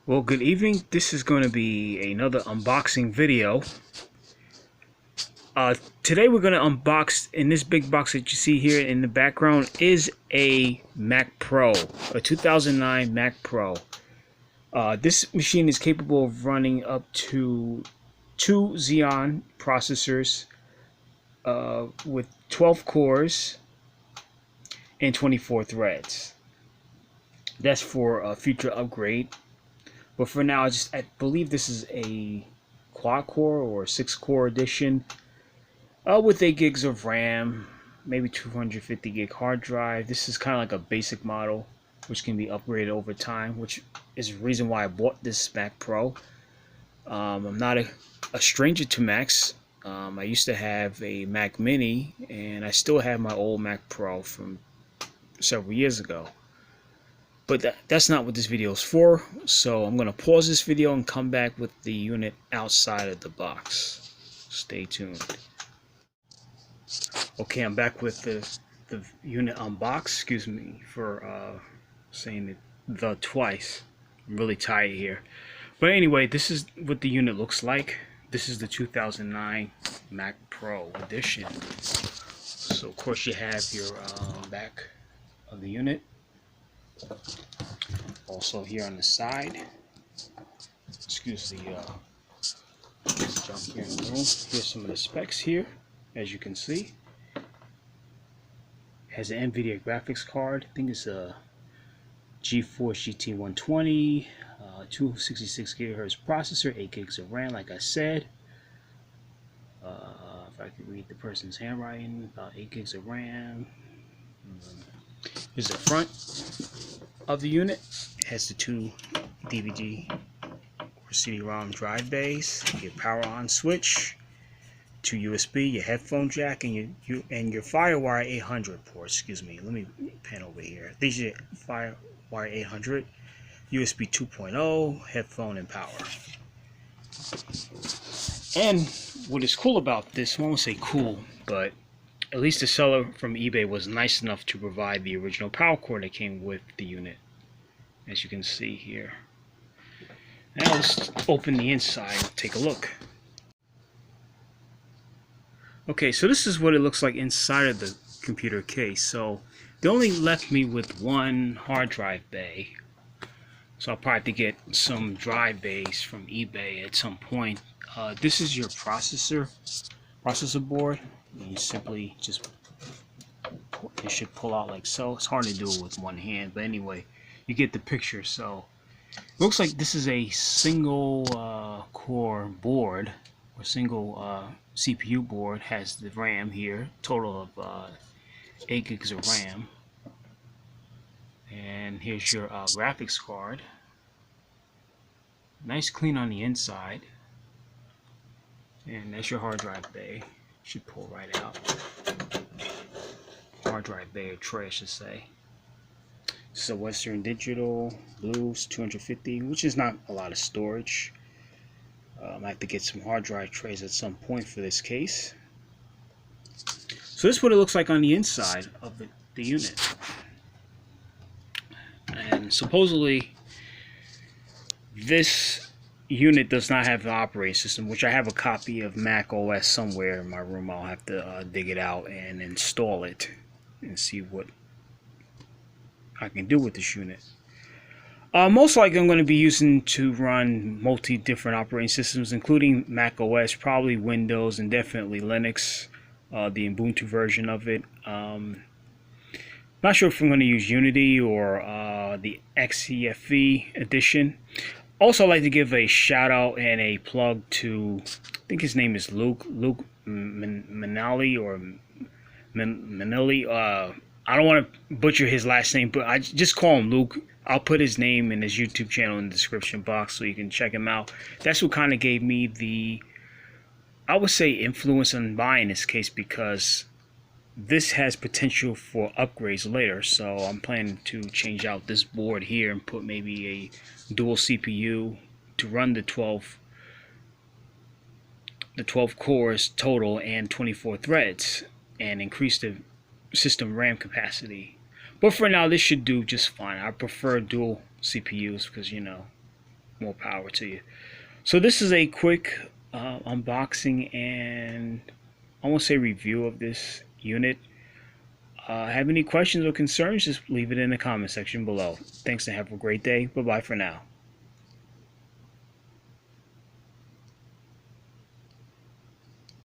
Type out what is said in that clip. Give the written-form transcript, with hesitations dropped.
Well, good evening. This is going to be another unboxing video. Today we're going to unbox, in this big box that you see here in the background, is a Mac Pro, a 2009 Mac Pro. This machine is capable of running up to 2 Xeon processors with 12 cores and 24 threads. That's for a future upgrade. But for now, I believe this is a quad core or 6-core edition with 8 gigs of RAM, maybe 250 gig hard drive. This is kind of like a basic model, which can be upgraded over time, which is the reason why I bought this Mac Pro. I'm not a stranger to Macs. I used to have a Mac Mini, and I still have my old Mac Pro from several years ago. But that's not what this video is for, so I'm going to pause this video and come back with the unit outside of the box. Stay tuned. Okay, I'm back with the unit unboxed. Excuse me for saying the twice. I'm really tired here. But anyway, this is what the unit looks like. This is the 2009 Mac Pro edition. So of course you have your back of the unit. Also here on the side, excuse the junk here in the room. Here's some of the specs here, as you can see. Has an NVIDIA graphics card. I think it's a GeForce GT 120, 266 gigahertz processor, 8 gigs of RAM, like I said. If I could read the person's handwriting, about 8 gigs of RAM. Here's the front of the unit. It has the 2 DVD or CD-ROM drive bays, your power on switch, 2 USB, your headphone jack, and your FireWire 800 port. Excuse me. Let me pan over here. These are your FireWire 800, USB 2.0, headphone, and power. And what is cool about this, I won't say cool, but at least the seller from eBay was nice enough to provide the original power cord that came with the unit, as you can see here. Now let's open the inside and take a look. Okay, so this is what it looks like inside of the computer case. So they only left me with one hard drive bay, so I'll probably have to get some drive bays from eBay at some point. This is your processor board. You simply just, you should pull out like so. It's hard to do it with one hand, but anyway, you get the picture. So it looks like this is a single core board, or single CPU board. Has the RAM here, total of 8 gigs of RAM. And here's your graphics card. Nice clean on the inside. And that's your hard drive bay. Should pull right out. Hard drive bay, or tray I should say. This is a Western Digital Blues 250, which is not a lot of storage. I have to get some hard drive trays at some point for this case. So this is what it looks like on the inside of the unit. And supposedly this unit does not have an operating system, which I have a copy of Mac OS somewhere in my room. I'll have to dig it out and install it and see what I can do with this unit. Most likely I'm going to be using to run different operating systems, including Mac OS, probably Windows, and definitely Linux, the Ubuntu version of it. Not sure if I'm going to use Unity or the XEFE edition. Also, I'd like to give a shout out and a plug to, I think his name is Luke Manali or Manili. I don't want to butcher his last name, but I just call him Luke. I'll put his name and his YouTube channel in the description box so you can check him out. That's what kind of gave me the, I would say, influence on buying this case, because this has potential for upgrades later. So I'm planning to change out this board here and put maybe a dual CPU to run the 12 cores total and 24 threads, and increase the system RAM capacity. But for now, this should do just fine. I prefer dual CPUs because, you know, more power to you. So this is a quick unboxing and I won't say review of this unit. Have any questions or concerns, just leave it in the comment section below. Thanks and have a great day. Bye bye for now.